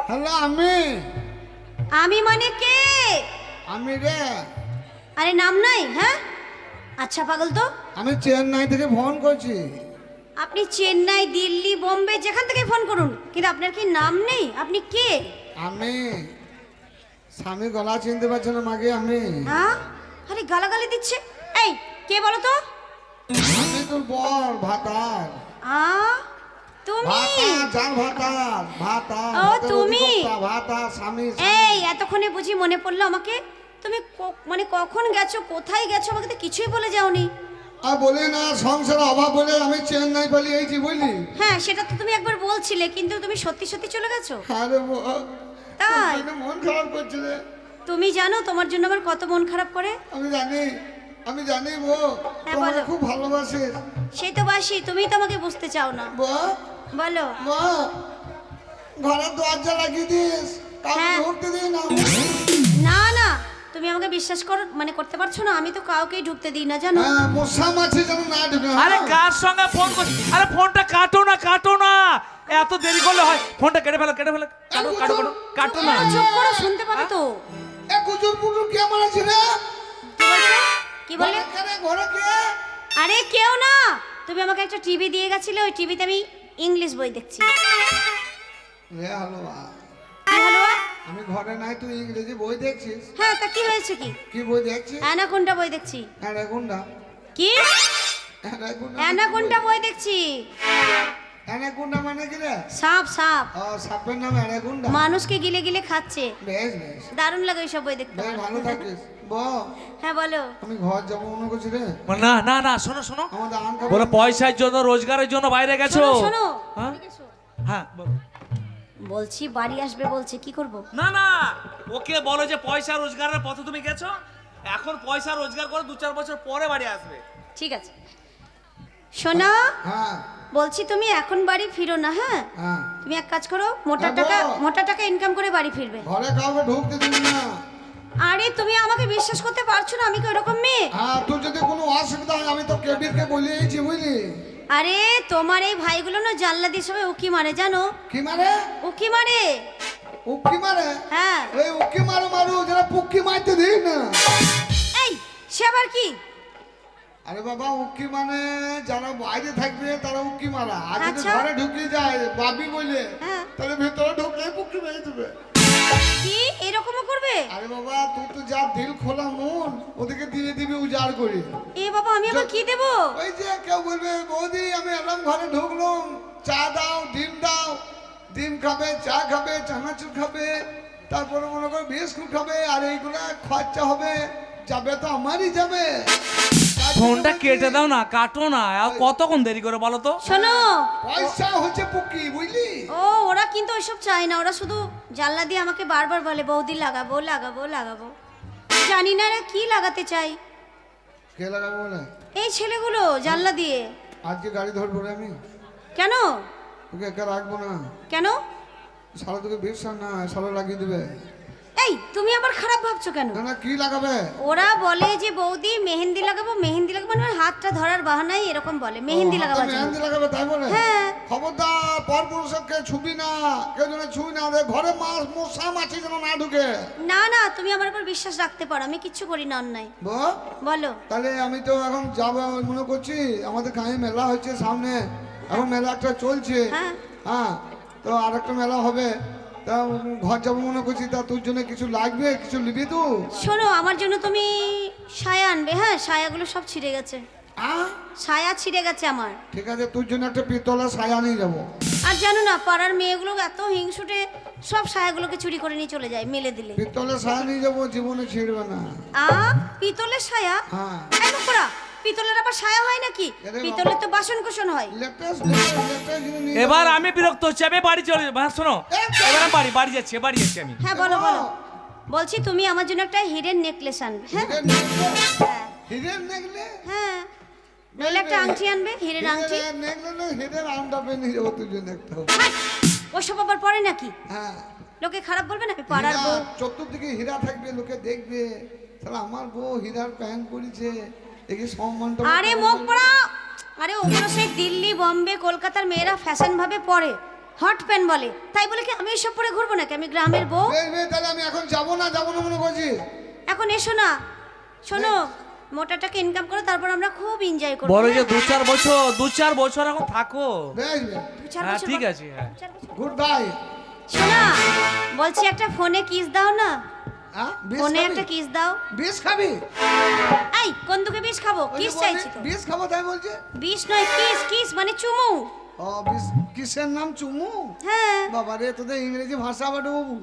Hello আমি মানে কে? আমি রে। আরে নাম নাই? হ্যাঁ আচ্ছা পাগল তো। আমি চেন্নাই থেকে ফোন করছি। আপনি চেন্নাই, দিল্লি, বোম্বে যেখান থেকে ফোন করুন, কিন্তু আপনার কি নাম নেই? আপনি কে? আমি স্বামী গলা চিনতে পারছে না মাকে। আমি হ্যাঁ আরে গালাগালি দিচ্ছে। এই কে বলো তো? আমি তোর বর ভাতার। আ তুমি? ভাতার ভাতার ভাতার ও তুমি? ভাতার স্বামী। এই এতক্ষণে বুঝি মনে পড়লো আমাকে? তুমি মানে কখন গেছো, কোথায় গেছো, আমাকে তো কিছুই বলে যাওনি। আর বলে না, সংসার অভাব বলে আমি চেন্নাই পালিয়েছি বুঝলি। হ্যাঁ সেটা তো তুমি একবার বলছিলে, কিন্তু তুমি সত্যি সত্যি চলে গেছো? আরে তাই? মন খারাপ করছে রে। তুমি জানো তোমার জন্য আমার কত মন খারাপ করে? আমি জানি বউ, হ্যাঁ, তোমাকে বলো। খুব ভালোবাসে। সেই তো বাসি, তুমি তো আমাকে বুঝতে চাও না। বউ বলো। বউ, ঘরের দরজা লাগিয়ে দিস, কাউকে হ্যাঁ। ঢুকতে দিই না। না না, তুমি আমাকে বিশ্বাস করতে পারছো না? আমি তো কাউকেই ঢুকতে দিই না জানো। হ্যাঁ, মশা মাছি যেন না ঢুকে। আরে কার সঙ্গে ফোন করছিস? আরে ফোনটা কাটো না, এত দেরি করলে হয়? ফোনটা কেটে ফেলো কাটো না। চুপ করো, শুনতে পাবে তো। এ কুচুর পুটুর কে মারাছে রে? কি বলছে? কি বলে? ঘরে কে? আরে কেউ না, তুমি আমাকে একটা টিভি দিয়ে গেছিলে, ওই টিভিতে আমি ইংলিশ বই দেখছি। রে হলো কি হলো? আমি ঘরে নাই, তুই ইংরেজি বই দেখছিস? হ্যাঁ তা কি হয়েছে? কি বই দেখছিস? অ্যানাকোন্ডা বই দেখছি। অ্যানাকোন্ডা? কি? অ্যানাকোন্ডা বই দেখছি। অ্যানাকোন্ডা মানে কি রে? সাপ সাপ। ও, সাপের নাম অ্যানাকোন্ডা? মানুষকে গিলে গিলে খাচ্ছে। বেশ বেশ দারুণ লাগে ওইসব বই দেখতে। বেশ, ভালো থাকিস। বল, হ্যাঁ বলো। আমি ঘর যাবো মনে করছি রে। না শোনো আমাদের আম খাবো। বলে পয়সার জন্য, রোজগারের জন্য বাইরে গেছো। শোনো শোনো, হ্যাঁ? হ্যাঁ বলো। বলছি বাড়ি আসবে বলছে, কি করব? না ওকে বলো যে পয়সা রোজগারের পথে তুমি গেছো, এখন পয়সা রোজগার করে 2-4 বছর পরে বাড়ি আসবে। ঠিক আছে শোনো, হ্যাঁ বলছি তুমি এখন বাড়ি ফিরো না। হ্যাঁ হ্যাঁ, তুমি এক কাজ করো, হ্যাঁ, মোটা টাকা ইনকাম করে বাড়ি ফিরবে। ঘরে কাউকে ঢুকতে দিবি না। আরে তুমি আমাকে বিশ্বাস করতে পারছো না? আমি কি ওরকম মেয়ে? হ্যাঁ, তোর যদি কোনো অসুবিধা হয় আমি তো কেবিরকে বলিয়েছি বুঝলি। আরে তোমার এই ভাইগুলো না জানলা দিয়ে সবাই উকি মারে জানো। কি মারে? উকি মারে। উক্কি মারে? হ্যাঁ। এই উক্কি মারু যারা পুক্কি মারতে দিই না। এই সে আবার কি? আরে বাবা, উক্কি মানে যারা বাইরে থাকবে তারা উক্কি মারা। আর যদি আচ্ছা। ঘরে ঢুকিয়ে যায় বাবি বলে, হ্যাঁ। তাহলে ভেতরে ঢুকলে পুক্কি মেরে দেবে। কি এরকমও করবে? আরে বাবা, তুই তো যা দিল খোলা মন, ওদেরকে দিয়ে দিবি উজাড় করে। এ বাবা, আমি আবার কি দেবো? ওই যে কেউ বলবে বৌদি আমি এলাম ঘরে ঢুকলাম, চা দাও, ডিম খাবে, চা খাবে, চানাচুর খাবে, তারপরে মনে করো বিস্কুট খাবে, আর এইগুলা খরচা হবে, যাবে তো আমারই যাবে। ফোনটা কেটে দাও না, কাটো না। আর কতক্ষণ দেরি করে বলো তো? শোনো, পয়সা হচ্ছে পুকি বুঝলি। ও ওরা কিন্তু ওইসব চায় না, ওরা শুধু জানলা দিয়ে আমাকে বারবার বলে বৌদি লাগাবো লাগাবো লাগাবো। জানি না এরা কি লাগাতে চাই। কে লাগাবো বলে? এই ছেলেগুলো জানলা দিয়ে। আজকে গাড়ি ধরবো রে আমি। কেন? তোকে একা রাখবো না। কেন? সারা তোকে বিশ্বাস না, সারা লাগিয়ে দেবে। এই তুমি আবার খারাপ ভাবছো কেন? না না, কি লাগাবে? ওরা বলে যে বৌদি মেহেন্দি লাগাবো মানে হাতটা ধরার বাহানায় এরকম বলে মেহেন্দি লাগাবার জন্য। মেহেন্দি লাগাবে তাই বলে? হ্যাঁ। খবরদার, পরপুরুষকে ছুবি না, কেউ যেন ছুঁই না রে। ঘরে মশা মাছি যেন না ঢুকে। না না, তুমি আমার উপর বিশ্বাস রাখতে পারো, আমি কিচ্ছু করি না অন্যায়। বলো। তাহলে আমি তো এখন যাবো মনে করছি, আমাদের গাঁয়ে মেলা হচ্ছে সামনে, এখন মেলা একটা চলছে। হ্যাঁ। হ্যাঁ, তো আরেকটা মেলা হবে, তা ঘর যাবো মনে করছি। তা তোর জন্য কিছু লাগবে, কিছু নিবি তো? শোনো, আমার জন্য তুমি সায়া আনবে। হ্যাঁ, সায়াগুলো সব ছিঁড়ে গেছে। সায়া ছিঁড়ে গেছে আমার। ঠিক আছে, তোর জন্য একটা পিতলের সায়া নিয়ে যাবো। আর জানো না, পাড়ার মেয়েগুলো এত হিংসুটে, সব সায়াগুলোকে চুরি করে নিয়ে চলে যায় মেলে দিলে। পিতলের সায়া নিয়ে যাবো, জীবনে ছিঁড়বে না। পিতলের সায়া? হ্যাঁ। এই নোকরা, পিতলের আবার সায়া হয় নাকি? পিতলের তো বাসন কোসন হয়। এবার আমি বিরক্ত হচ্ছি, আমি বাড়ি চলে যাবো। হ্যাঁ শোনো, এবার আমি বাড়ি যাচ্ছি আমি। হ্যাঁ বলো বলো। বলছি তুমি আমার জন্য একটা হিরের নেকলেস আনবে। হ্যাঁ হিরের নেকলেস? হ্যাঁ, নইলে একটা আংটি আনবে, হিরের আংটি। হিরের আংটা নিয়ে যাবো তোর জন্য একটা। ওসব আবার পরে নাকি? হ্যাঁ, লোকে খারাপ বলবে না? পাড়ার বউ। চতুর্দিকে হীরা থাকবে, লোকে দেখবে, তাহলে আমার বউ হীরার প্যান্ট পরেছে, দেখি সম্মানটা। আরে মুখ পড়া। আরে ওগুলো সেই দিল্লি, বোম্বে, কলকাতার মেয়েরা ফ্যাশন ভাবে পরে। হট প্যান্ট বলে, তাই বলে কি আমি এসব পরে ঘুরবো নাকি? আমি গ্রামের বউ। বেশ বেশ, তাহলে আমি এখন যাবো না মনে করছি। এখন এসো না, শোনো, মোটা টাকা ইনকাম করো, তারপর আমরা খুব এনজয় করবো। বলো যে 2-4 বছর এখন থাকো। বেশ বেশ, 2-4 হ্যাঁ বছর ঠিক পর- আছে, হ্যাঁ 2-4 বছর। Good bye. শোনা, বলছি একটা ফোনে কিস দাও না, হ্যাঁ, বিষ ফোনে খাবি? একটা কিস দাও। বিষ খাবি? এই কোন দুকে বিষ খাবো? ওই যে কিস বললি, চাইছি তো। বিষ খাবো তাই বলছে। বিষ নয়, কিস, কিস মানে চুমু। ও বিষ, কিসের নাম চুমু? হ্যাঁ বাবা রে, তোদের ইংরেজি ভাষা বাটু বাবু।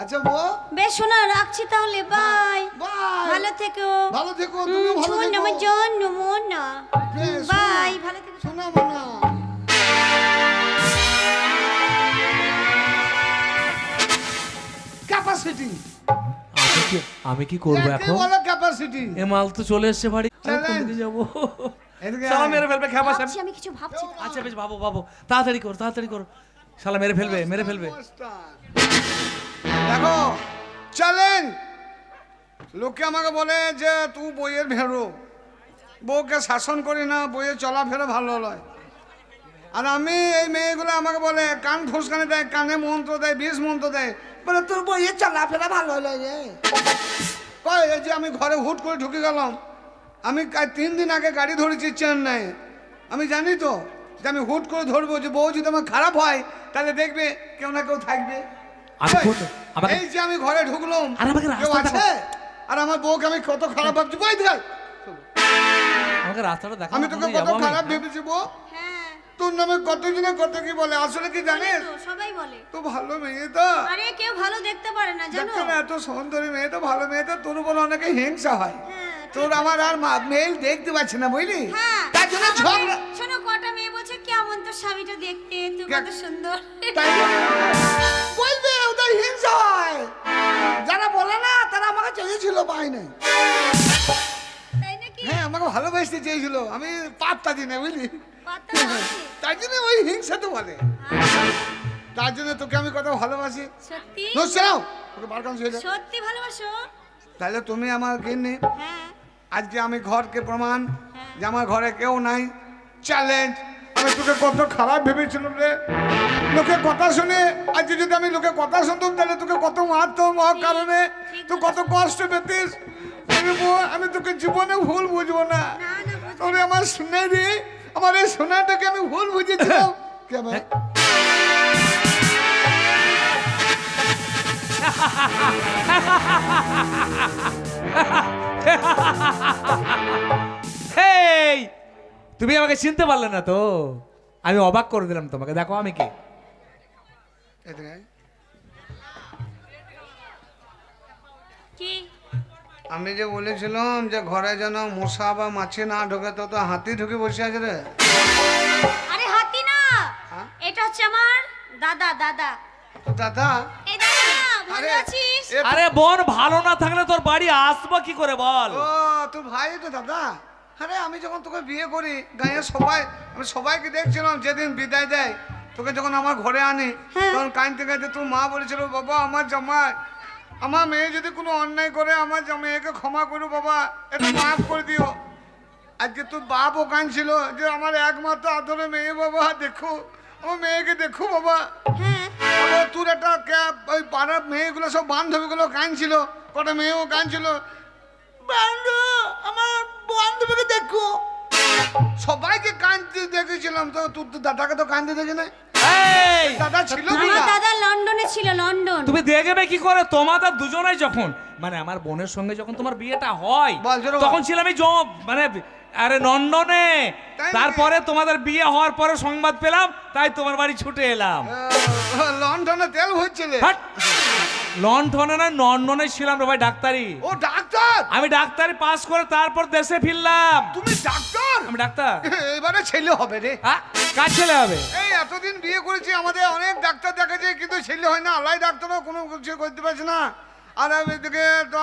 আচ্ছা বউ, বেশ, শোনা রাখছি তাহলে, বাই। বাই। ভালো থেকো। ভালো থেকো, তুমিও ভালো শোন থেকো। আমার জন্য মোনা, বেশ, বাই, ভালো থেকো। শোনা মানা। ক্যাপাসিটি, আমি কি করবো একে এখন? বলে ক্যাপাসিটি। এ মাল তো চলে এসছে বাড়ি, আমি চলেন। কোন দিকে যাবো? এদিকে শালা আয়। মেরে ফেলবে, খেপা ভাবছি, আমি কিছু ভাবছি। আচ্ছা বেশ, ভাবো তাড়াতাড়ি করো। শালা মেরে ফেলবে। দেখো, চলেন। লোকে আমাকে বলে যে তুই বইয়ের ভেড়ো, বউকে শাসন করি না, বইয়ের চলাফেরা ভালো নয়। আর আমি এই মেয়েগুলো আমাকে বলে কান ফুসকানে দেয়, কানে মন্ত্র দেয়, বিষ মন্ত্র দেয়, বলে তোর বইয়ের চলাফেরা ভালো লাগে। কয় এই যে আমি ঘরে হুট করে ঢুকে গেলাম, আমি 3 দিন আগে গাড়ি ধরেছি চেন্নাই। আমি জানি তো যে আমি হুট করে ধরবো, যে বউ যদি আমার খারাপ হয় তাহলে দেখবে কেউ না কেউ থাকবে। আমি কোন- আমাকে- এই যে আমি ঘরে ঢুকলাম, আর আমাকে কেউ রাস্তাটা আছে? আর আমার বউকে আমি কত খারাপ ভাবছি, বই দেখ আমাকে রাস্তাটা দেখা, আমি তোকে কত খারাপ ভেবেছি বউ। হ্যাঁ, তোর নামে কতজনে কত কি বলে, আসলে কি জানিস? তো সবাই বলে। তো ভালো মেয়ে তো, আরে কেউ ভালো দেখতে পারে না, জানো? দেখো না এত সুন্দরী মেয়ে তো, ভালো মেয়ে তো, তোর উপর অনেকে হিংসা হয়। হ্যাঁ, তোর আমার আর মেল দেখতে পাচ্ছি না, বুঝলি? হ্যাঁ, তার জন্য আমাকে- ঝগড়া। শোনো, কটা মেয়ে বলছে কেমন তোর স্বামীটা দেখতে, তুই কত সুন্দর। তাই বলবে ওদের হিংসা হয়। যারা বলে না তারা আমাকে চেয়েছিল, পাই নাই। তাই নাকি? হ্যাঁ, আমাকে ভালোবাসতে চেয়েছিল, আমি পাত্তা দিই না, বুঝলি? পাত্তা দাওনি? তাই জন্য ওই হিংসা তো বলে। তার জন্য তোকে আমি কত ভালোবাসি। সত্যি? চালাও তোকে বার কাম ছেড়ে। সত্যি ভালোবাসো? তাহলে তুমি আমার গিন্নি, হ্যাঁ। আজকে আমি ঘরকে প্রমাণ যে আমার ঘরে কেউ নাই। চ্যালেঞ্জ, আমি তোকে কত খারাপ ভেবেছিলাম রে। লোকে কথা শুনে, আজকে যদি আমি লোকে কথা শুনতাম তাহলে তোকে কত মারতাম, কারণে তুই কত কষ্ট পেতিস। আমি তোকে জীবনে ভুল বুঝবো না। না না, বুঝ- তোরে আমার শুনে রে, আমার এই সোনাটাকে আমি ভুল বুঝেছিলাম। কে ভাই? হেই, তুমি আমাকে চিনতে পারলে না তো? আমি অবাক করে দিলাম তোমাকে, দেখো আমি কে। এদিকে আয়। কি? আমি যে বলেছিলাম যে ঘরে যেন মশা বা মাছি না ঢোকে, তো তো হাতি ঢুকে বসে আছে রে। আরে হাতি না, হ্যাঁ? এটা হচ্ছে আমার দাদা। দাদা, তো দাদা, এই দাদা, ভালো আরে, আছিস? এ- আরে বোন, ভালো না থাকলে তোর বাড়ি আসবো কি করে বল? ও তোর ভাই তো দাদা। আরে আমি যখন তোকে বিয়ে করি, গাঁয়ের আমি সবাইকে দেখছিলাম, যেদিন বিদায় দেয় তোকে যখন আমার ঘরে আনি, হ্যাঁ। তখন কাঁদতে কাঁদতে তোর মা বলেছিল, বাবা আমার জামাই, আমার মেয়ে যদি কোনো অন্যায় করে আমার মেয়েকে ক্ষমা করো বাবা, একটু মাফ করে দিও। আজকে তোর বাপও কাঁদছিল যে আমার একমাত্র আদরে মেয়ে, বাবা দেখো আমার মেয়েকে দেখো বাবা। হ্যাঁ। আবার তোর একটা ওই পাড়ার মেয়েগুলো সব বান্ধবীগুলো কাঁদছিল, কটা মেয়েও কাঁদছিল, বান্ধব আমার বান্ধবীকে দেখো। সবাইকে কাঁদতে দেখেছিলাম, তো তোর তো দাদাকে তো কাঁদতে দেখি না। এই, দাদা ছিল আমার কিনা? দাদা লন্ডনে ছিল, লন্ডন। তুমি দেখবে কি করে? তোমাদের দুজনাই যখন, মানে আমার বোনের সঙ্গে যখন তোমার বিয়েটা হয়, বল, জোরে বল। তখন ছিলাম আমি মানে আরে লন্ডনে। তাই নাকি? তারপরে তোমাদের বিয়ে হওয়ার পরে সংবাদ পেলাম, তাই তোমার বাড়ি ছুটে এলাম। লন্ডনে তেল হচ্ছিলে? হাট! লন্ডনে না, লন্ডনে ছিলাম রে ভাই, ডাক্তারি। ও ডাক্তার, আমি ডাক্তারি পাস করে তারপর দেশে ফিরলাম। তুমি ডাক্তার? আমি ডাক্তার। এবারে ছেলে হবে রে। কার ছেলে হবে? এই এতদিন বিয়ে করেছি, আমাদের অনেক ডাক্তার দেখাচ্ছে, কিন্তু ছেলে হয় না। আলাই ডাক্তারও কোনো কিছু করতে পারছে না। আর আমি এদিকে তো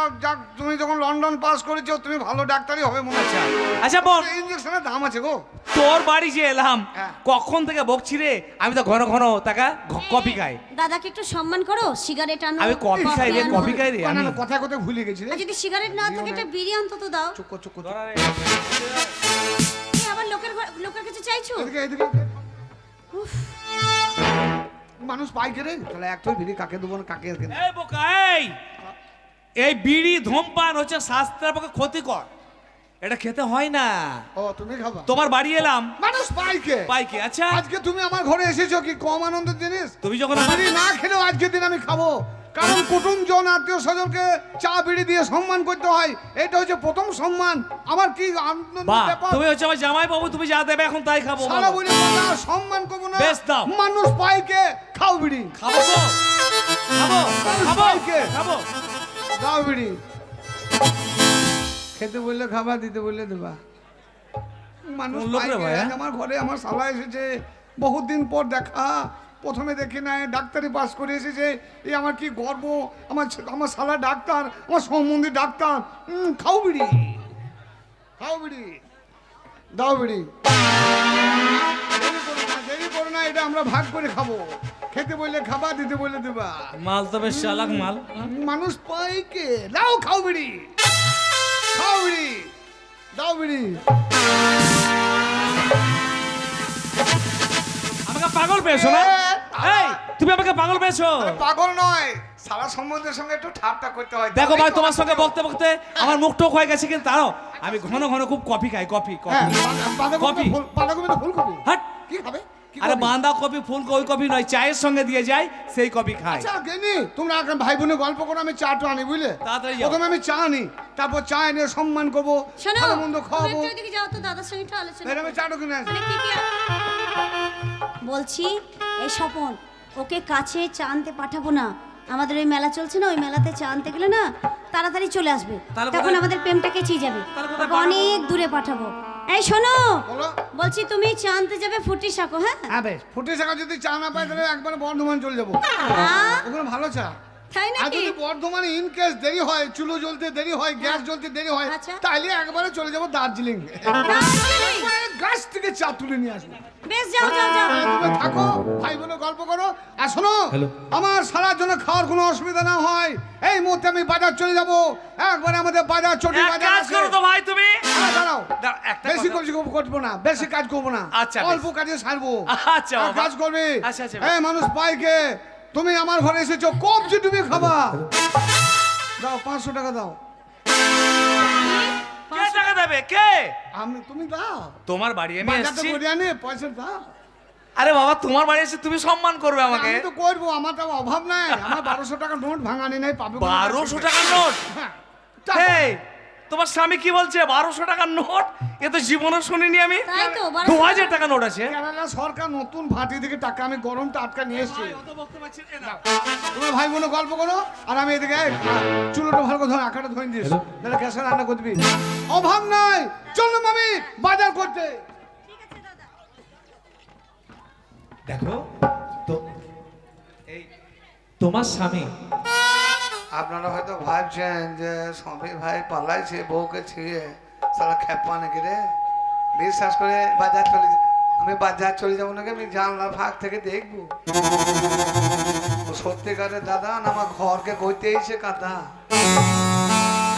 তুমি যখন লন্ডন পাস করেছো, তুমি ভালো ডাক্তারই হবে মনে হচ্ছে। আচ্ছা বোন, ইঞ্জেকশনের দাম আছে গো। তোর বাড়ি যে এলাম, হ্যাঁ। কখন থেকে বকছি রে? আমি তো ঘন ঘন টাকা কফি খাই। দাদাকে একটু সম্মান করো, সিগারেট আনো। আমি কফি খাই রে, আনো। কফি খাই রে আমি। কথা কথা ভুলে গেছি রে। আর যদি সিগারেট না থাকে একটা বিড়ি অন্তত দাও। চুপ কর। তুমি আবার লোকের কাছে চাইছো? এদিকে। উফ, মানুষ পাই কে রে? তাহলে একটাই বিড়ি কাকে দেবো না কাকে দেবো? এই বোকা এই বিড়ি ধূমপান হচ্ছে স্বাস্থ্যের পক্ষে ক্ষতিকর, এটা খেতে হয় না। ও তুমি খাবা? তোমার বাড়ি এলাম, মানুষ পাই কে? পাই কি? আচ্ছা আজকে তুমি আমার ঘরে এসেছো কি কম আনন্দের জিনিস? তুমি যখন আমার- বিড়ি না খেলেও আজকের দিন আমি খাবো, কারণ কুটুম জন আত্মীয় স্বজনকে চা বিড়ি দিয়ে সম্মান করতে হয়, এটা হচ্ছে প্রথম সম্মান। আমার কি আনন্দের বাহ, ব্যাপার। তুমি হচ্ছে আমার জামাই বাবু, তুমি যা দেবে এখন তাই খাবো। সারা বলো। বলি কথা সম্মান করবো না। বেশ দাও। মানুষ পাই কে? খাও বিড়ি। খাবো তো, খাবো খাবো পাই কে? খাবো। দাও বিড়ি। খেতে বললে খাবা, দিতে বললে দেবা। মানুষ কোন লোক পাই রে কে? ভাই, আজ আমার ঘরে আমার শালা এসেছে, বহুত দিন পর দেখা। প্রথমে দেখি না ডাক্তারি পাস করে এসেছে, এই আমার কি গর্ব, আমার শালা ডাক্তার, আমার সম্বন্ধী ডাক্তার। খাও বিড়ি, খাও বিড়ি, দাও বিড়ি। দেরি করো না, এটা আমরা ভাগ করে খাবো। খেতে বললে খাবা, দিতে বললে দেবা। মাল তো বেশ চালাক মাল। মানুষ পাই কে? দাও খাও বিড়ি, খাও বিড়ি, দাও বিড়ি। আমাকে পাগল পেয়েছো না? এই তুমি আমাকে পাগল পেয়েছো? পাগল নয়, সারা সম্বন্ধের সঙ্গে একটু ঠাট্টা করতে হয়। দেখো ভাই, তোমার সঙ্গে বলতে বলতে আমার মুখ টোক হয়ে গেছে, কিন্তু তাও আমি ঘন ঘন খুব কফি খাই। কফি হ্যাঁ, কফি বাঁধাকপি ফুল, বাঁধাকপি তো ফুলকপি। হাট। কি খাবে? কি আরে খাবে? বাঁধা কফি ফুল ওই কফি নয়, চায়ের সঙ্গে দিয়ে যায় সেই কফি খাই। আচ্ছা গেনি, তোমরা এখন ভাই বোনে গল্প করো, আমি চাটা আনি বুঝলে। তাড়াতাড়ি যাও। প্রথমে আমি চা আনি, তারপর চা এনে সম্মান করবো, শোনো, ভালো মন্দ তুমি খাওয়াবো। একটু এদিকে যাও তো, দাদার সঙ্গে একটু আলোচনা এর করো। আমি চাটা কিনে আসি। মানে কি কি বলছি, এই স্বপন, ওকে কাছে চা আনতে পাঠাবো না। আমাদের ওই মেলা চলছে না, ওই মেলাতে চা আনতে গেলে না তাড়াতাড়ি চলে আসবে, তাহলে তখন কোথায়- আমাদের প্রেমটা কেচিয়ে যাবে। তাহলে কোথায় ওকে অনেক দূরে পাঠাবো। এই শোনো, বলো। বলছি তুমি চা আনতে যাবে ফুটি শাকো, হ্যাঁ? হ্যাঁ বেশ, ফুটে শাখা যদি চা না পাই তাহলে একবার বর্ধমান চলে যাবো, হ্যাঁ? ওখানে ভালো চা। তাই আর নাকি? যদি বর্ধমানে ইন কেস দেরি হয়, চুলো জ্বলতে দেরি হয়, গ্যাস জ্বলতে দেরি হয়, আচ্ছা। তাহলে একবারে চলে যাবো দার্জিলিং। দার্জিলিং? একবারে গাছ থেকে চা তুলে নিয়ে আসবো। বেশ, যাও যাও যাও। তুমি থাকো, ভাই বোনে গল্প করো। আর শোনো, হ্যালো। আমার সারার জন্য খাওয়ার কোনো অসুবিধা না হয়, এই মুহূর্তে আমি বাজার চলে যাবো। একবারে আমাদের বাজার, চটি এক বাজার কাজ আছে। করো তো ভাই তুমি। দাঁড়াও, দাঁড়াও, একটা বেশি কথা- কাজ করবো না, বেশি কাজ করবো না, আচ্ছা, বেশ। অল্প কাজে সারবো। আচ্ছা, আর বাবা। কাজ করবি। আচ্ছা, আচ্ছা, এই মানুষ পাইকে, তুমি আমার ঘরে এসেছো, কবজি ডুবি খাবা। দাও 500 টাকা দাও। কে টাকা দেবে? কে? তুমি দাও, তোমার বাড়ি আমি বাজারটা এসেছি। করে আনে, পয়সা দাও। আরে বাবা, তোমার বাড়ি এসে তুমি সম্মান করবে আমাকে। আমি তো করবো, আমার তো অভাব নাই, আমার 1200 টাকা নোট ভাঙানি নাই, পাবে বলে 1200 টাকার নোট? হ্যাঁ। এই তোমার স্বামী কি বলছে 1200 টাকার নোট? এ তো জীবনে শুনিনি আমি। তাই তো, 2000 টাকা নোট আছে। কেরালা সরকার নতুন ভাটি থেকে টাকা আমি গরমটা আটকা নিয়ে এসেছি। তোমার ভাই বোনে গল্প করো, আর আমি এদিকে চুলোটা ভালো করে ধর, আঁকাটা ধরে দিস, তাহলে গ্যাসে রান্না করে দিবি। অভাব নাই, চলো মামি বাজার করতে। দেখো তো, এই তোমার স্বামী, আপনারা হয়তো ভাবছেন যে স্বামী ভাই পালাইছে বউকে ছিঁড়ে, সারা খেপা নাকি রে। বিশ্বাস করে বাজার চলে আমি বাজার চলে যাবো নাকি, আমি জানলা ফাঁক থেকে দেখবো। ও সত্যিকারের দাদা না আমার ঘরকে কইতে এসে গাধা,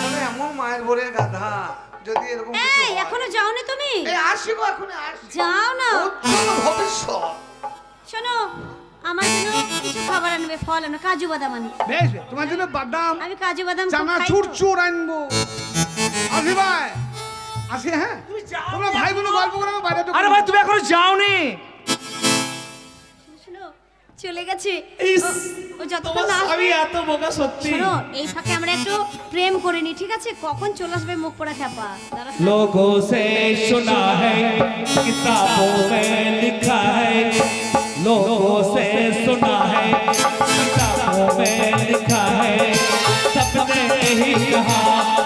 মানে এমন মায়ের ভরে গাধা। যদি এরকম কিছু এই হয়- এখনো যাওনি তুমি? এই আসি গো, এখনই আসি। যাও না। উজ্জ্বল ভবিষ্যৎ। শোনো, আমার জন্য কিছু খাবার আনবে, ফল আনবে, কাজু বাদাম আনবে। বেশ বেশ, তোমার জন্য বাদাম, আমি কাজু বাদাম খুব চানা খাই চুর তো। চুর আনবো। আসি ভাই, আসি। হ্যাঁ, তোমরা ভাই বোনে গল্প করে আমি বাজারটা আরে ভাই তুমি এখনো যাওনি? শোনো, চলে গেছে। ইস, ও যতক্ষণ তোমার না স্বামী আসবে। এত বোকা সত্যি। শোনো, এই ফাঁকে আমরা একটু প্রেম করে নি, ঠিক আছে? কখন চলে আসবে মুখ পড়া খ্যাপা। দাঁড়া। लोगों से सुना है, किताबों में लिखा है, लोगों से सुना है, किताबों में लिखा है, सबने ही कहा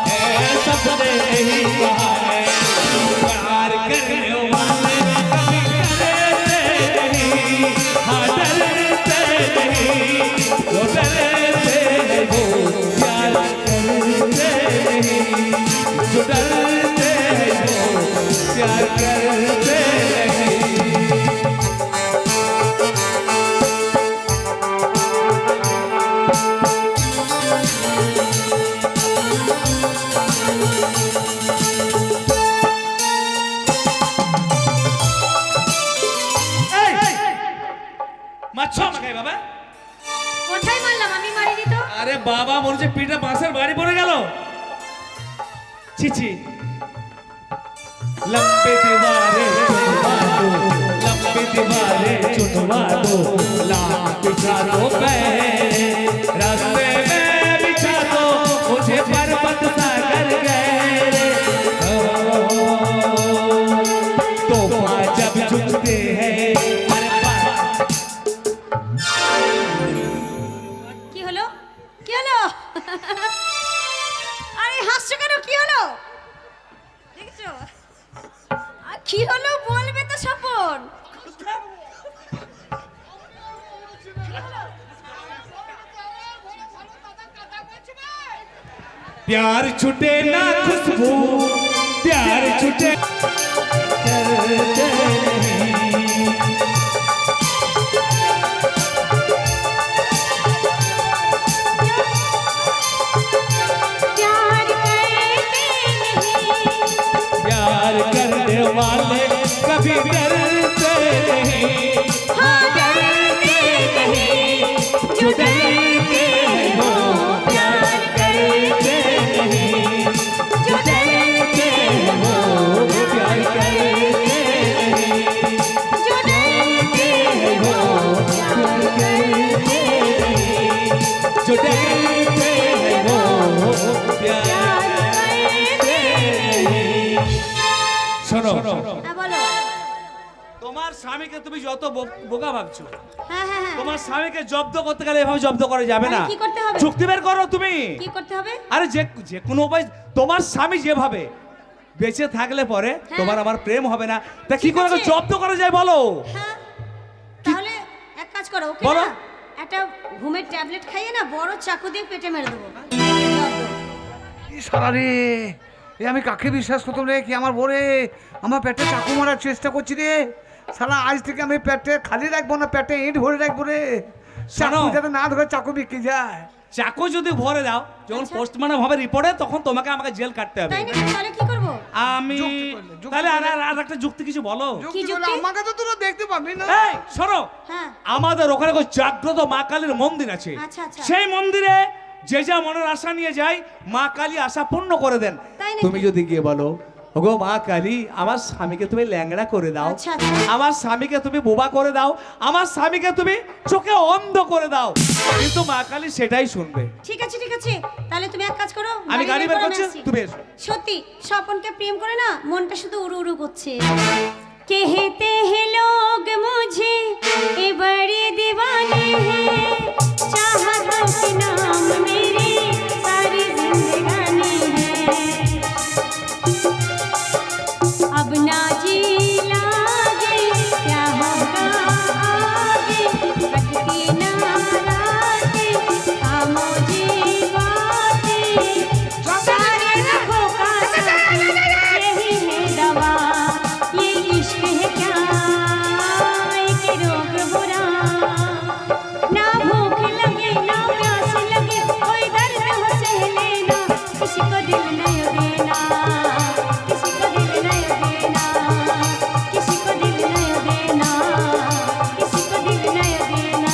है, सबने ही कहा है, प्यार करने वाले कभी डरते नहीं, हाँ डरते नहीं, जो डरते हैं वो प्यार करते नहीं, जो डरते हैं वो प्यार करते नहीं। মাছ মাখাই বাবা। বাবা মনে হচ্ছে পিঠে বাঁশের বাড়ি পড়ে গেল। ছিছি लंबे दीवारे चुनवा दो, लंबे दीवारे चुनवा दो, लाख बिछा दो रास्ते में बिछा दो मुझे पर्वत सागर गहरे। तोहफा जब झुकते हैं কি হলো কি হলো আরে হাসছো কেন কি হলো দেখছো কি হলো বলবে তো স্বপন प्यार छुटे ना खुशबू प्यार छुटे करते नहीं। प्यार करने वाले कभी डरते नहीं, हाँ डरते नहीं, जो डरते हैं वो प्यार करते नहीं, जो डरते हैं वो प्यार करते नहीं, जो डरते हैं वो प्यार करते नहीं, जो डरते हैं वो प्यार करते नहीं। শোনো হ্যাঁ বলো তোমার স্বামীকে তুমি যত বোকা ভাবছো, হ্যাঁ হ্যাঁ হ্যাঁ তোমার স্বামীকে জব্দ করতে গেলে এভাবে জব্দ করা যাবে না। তাহলে কি করতে হবে? চুক্তি বের করো তুমি। কি করতে হবে আরে যে যে কোনো উপায়, তোমার স্বামী যেভাবে বেঁচে থাকলে পরে তোমার আমার প্রেম হবে না, তা কি ঠিক করে আছে। জব্দ করা যায় বলো? হ্যাঁ তাহলে এক কাজ করো ওকে বলো। না একটা ঘুমের ট্যাবলেট খাইয়ে না বড় চাকু দিয়ে পেটে মেরে দেবো সারা রে এ আমি কাকে বিশ্বাস করতাম রে, কি আমার বরে আমার পেটে চাকু মারার চেষ্টা করছি রে। সালা আজ থেকে আমি পেটে খালি রাখবো না, পেটে ইট ভরে রাখবো রে, চাকু শোনো। যাতে না ধরে চাকু বিক্রি যায়। চাকু যদি ভরে দাও, যখন আচ্ছা। পোস্টমর্টম হবে রিপোর্টে, তখন তোমাকে আমাকে জেল কাটতে হবে। তাই নাকি তাহলে কি করবো আমি যুক্তি করলে, যুক্তি তাহলে করলে। আর একটা যুক্তি কিছু বলো। যুক্তি বলে যুক্তি? আমাকে তো তোরা দেখতে পাবি না। এই শোনো, হ্যাঁ আমাদের ওখানে একটা জাগ্রত মা কালীর মন্দির আছে। আচ্ছা, আচ্ছা। সেই মন্দিরে যে যা মনের আশা নিয়ে যায়, মা কালী আশা পূর্ণ করে দেন। তাই নাকি? তুমি যদি গিয়ে বলো, ওগো মা কালী, আমার স্বামীকে তুমি ল্যাংড়া করে দাও, আচ্ছা, আচ্ছা। আমার স্বামীকে তুমি বোবা করে দাও, আমার স্বামীকে তুমি চোখে অন্ধ করে দাও, কিন্তু মা কালী সেটাই শুনবে। ঠিক আছে ঠিক আছে তাহলে তুমি এক কাজ করো আমি গাড়ি বের করে করছি, আসছি। তুমি এসো। সত্যি স্বপনকে প্রেম করে না মনটা শুধু উড়ু উড়ু করছে कहते हैं लोग मुझे ये बड़े दीवाने हैं चाहतों के नाम मेरी सारी जिंदगानी है अब ना जी लागे क्या होगा आगे कटती ना रातें खामोशी बातें सारे दुखों का साथी यही है दवा ये इश्क है क्या एक रोग बुरा ना भूख लगे ना प्यास लगे कोई दर्द हो सह लेना किसी को दिल नहीं देना किसी को दिल नहीं देना किसी को दिल नहीं देना किसी को दिल नहीं देना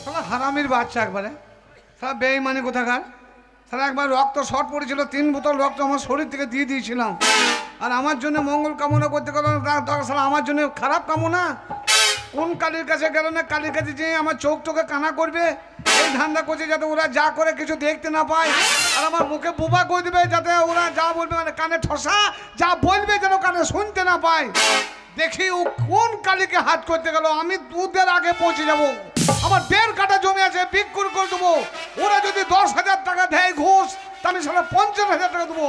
সালা হারামির বাচ্চা একবারে, সালা বেঈমানি কোথাকার। সালা একবার রক্ত শর্ট পড়েছিল, 3 বোতল রক্ত আমার শরীর থেকে দিয়ে দিয়েছিলাম, আর আমার জন্য মঙ্গল কামনা করতে গেল সালা আমার জন্য খারাপ কামনা। কোন কালীর কাছে গেল না, কালীর কাছে যে আমার চোখ টোকে কানা করবে এই ধান্দা করছে, যাতে ওরা যা করে কিছু দেখতে না পায়, আর আমার মুখে বোবা করে দেবে, যাতে ওরা যা বলবে মানে কানে ঠসা, যা বলবে যেন কানে শুনতে না পায়। দেখি ও কোন কালীকে হাত করতে গেল, আমি দুধের আগে পৌঁছে যাব। আমার 1.5 কাঠা জমি আছে, বিক্রি করে দেবো। ওরা যদি 10,000 টাকা দেয় ঘুষ, তা আমি সারা 50,000 টাকা দেবো।